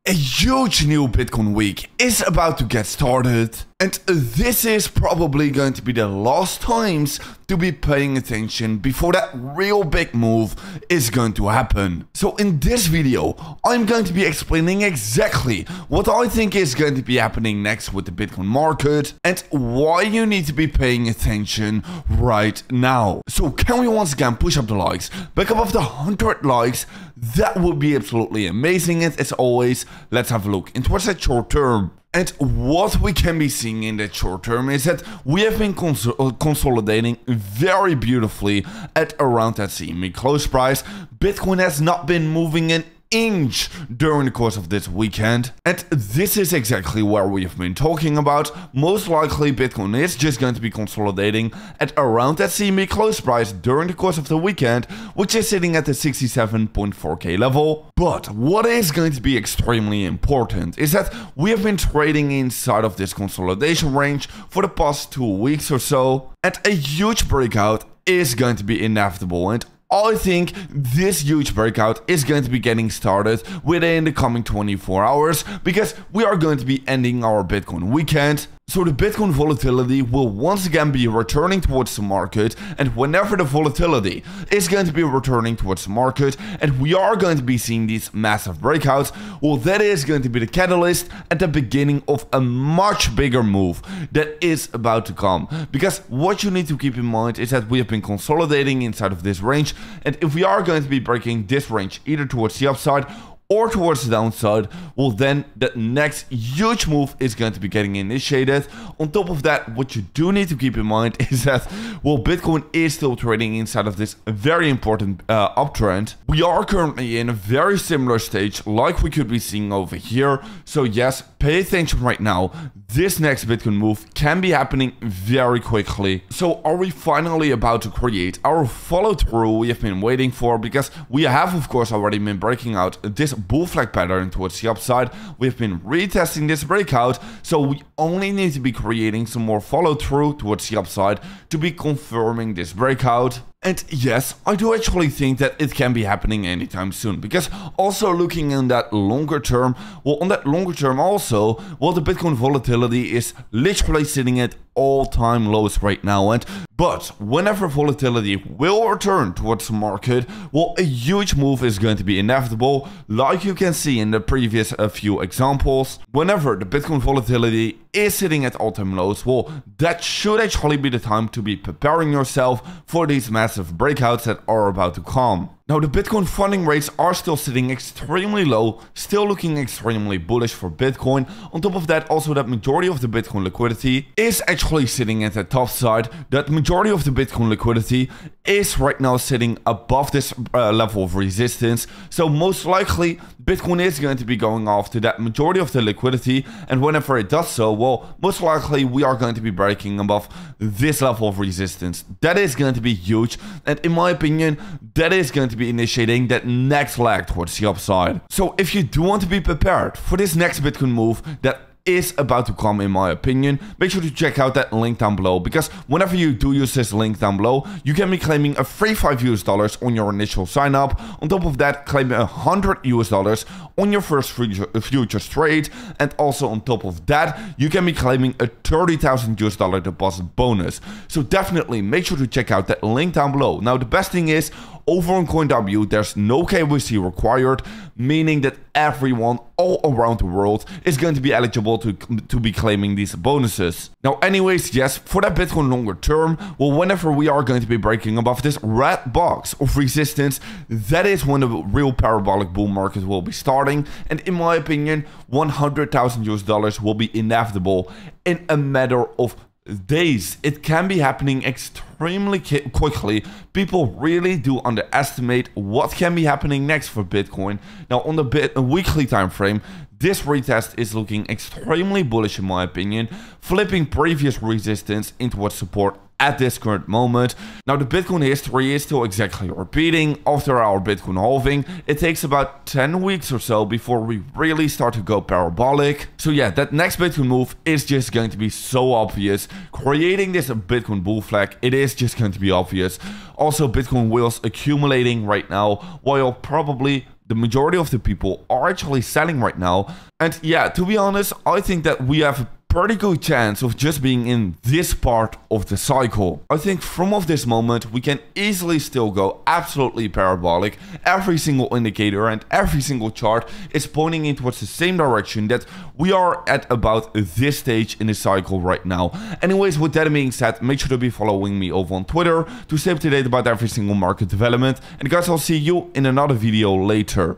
A huge new Bitcoin week is about to get started, and this is probably going to be the last times to be paying attention before that real big move is going to happen. So in this video, I'm going to be explaining exactly what I think is going to be happening next with the Bitcoin market and why you need to be paying attention right now. So can we once again push up the likes back above the 100 likes? That would be absolutely amazing. And as always, let's have a look into what's that short term. And what we can be seeing in that short term is that we have been consolidating very beautifully at around that CME close price. Bitcoin has not been moving an inch during the course of this weekend, and this is exactly where we have been talking about. Most likely Bitcoin is just going to be consolidating at around that CME close price during the course of the weekend, which is sitting at the 67.4k level. But what is going to be extremely important is that we have been trading inside of this consolidation range for the past 2 weeks or so, and a huge breakout is going to be inevitable. And I think this huge breakout is going to be getting started within the coming 24 hours because we are going to be ending our Bitcoin weekend. So the Bitcoin volatility will once again be returning towards the market, and whenever the volatility is going to be returning towards the market and we are going to be seeing these massive breakouts, well, that is going to be the catalyst at the beginning of a much bigger move that is about to come. Because what you need to keep in mind is that we have been consolidating inside of this range, and if we are going to be breaking this range either towards the upside or towards the downside, well, then the next huge move is going to be getting initiated. On top of that, what you do need to keep in mind is that, well, Bitcoin is still trading inside of this very important uptrend. We are currently in a very similar stage like we could be seeing over here. So yes, pay attention right now. This next Bitcoin move can be happening very quickly. So are we finally about to create our follow through we have been waiting for? Because we have, of course, already been breaking out this bull flag pattern towards the upside. We've been retesting this breakout, so we only need to be creating some more follow through towards the upside to be confirming this breakout. And yes, I do actually think that it can be happening anytime soon, because also looking in that longer term, well, on that longer term also, well, the Bitcoin volatility is literally sitting at all-time lows right now. But whenever volatility will return towards the market, well, a huge move is going to be inevitable, like you can see in the previous few examples. Whenever the Bitcoin volatility is sitting at all-time lows, well, that should actually be the time to be preparing yourself for these massive breakouts that are about to come. Now, the Bitcoin funding rates are still sitting extremely low, still looking extremely bullish for Bitcoin. On top of that, also that majority of the Bitcoin liquidity is actually sitting at the top side. That majority of the Bitcoin liquidity is right now sitting above this level of resistance. So most likely, Bitcoin is going to be going off to that majority of the liquidity. And whenever it does so, well, most likely we are going to be breaking above this level of resistance. That is going to be huge. And in my opinion, that is going to be initiating that next leg towards the upside. So if you do want to be prepared for this next Bitcoin move that is about to come, in my opinion, make sure to check out that link down below, because whenever you do use this link down below, you can be claiming a free $5 on your initial sign up. On top of that, claim $100 on your first futures trade, and also on top of that, you can be claiming a $30,000 deposit bonus. So definitely make sure to check out that link down below. Now, the best thing is, over on CoinW, there's no KYC required, meaning that everyone all around the world is going to be eligible to be claiming these bonuses. Now, anyways, yes, for that Bitcoin longer term, well, whenever we are going to be breaking above this red box of resistance, that is when the real parabolic bull market will be starting. And in my opinion, $100,000 will be inevitable in a matter of days. It can be happening extremely quickly. People really do underestimate what can be happening next for Bitcoin. Now, on the weekly time frame, this retest is looking extremely bullish in my opinion, flipping previous resistance into what support at this current moment. Now, the Bitcoin history is still exactly repeating. After our Bitcoin halving, it takes about 10 weeks or so before we really start to go parabolic. So yeah, that next Bitcoin move is just going to be so obvious. Creating this Bitcoin bull flag, it is just going to be obvious. Also, Bitcoin whales accumulating right now, while probably the majority of the people are actually selling right now. And yeah, to be honest, I think that we have a pretty good chance of just being in this part of the cycle. I think from of this moment we can easily still go absolutely parabolic. Every single indicator and every single chart is pointing in towards the same direction, that we are at about this stage in the cycle right now. Anyways, with that being said, make sure to be following me over on Twitter to stay up to date about every single market development. And guys, I'll see you in another video later.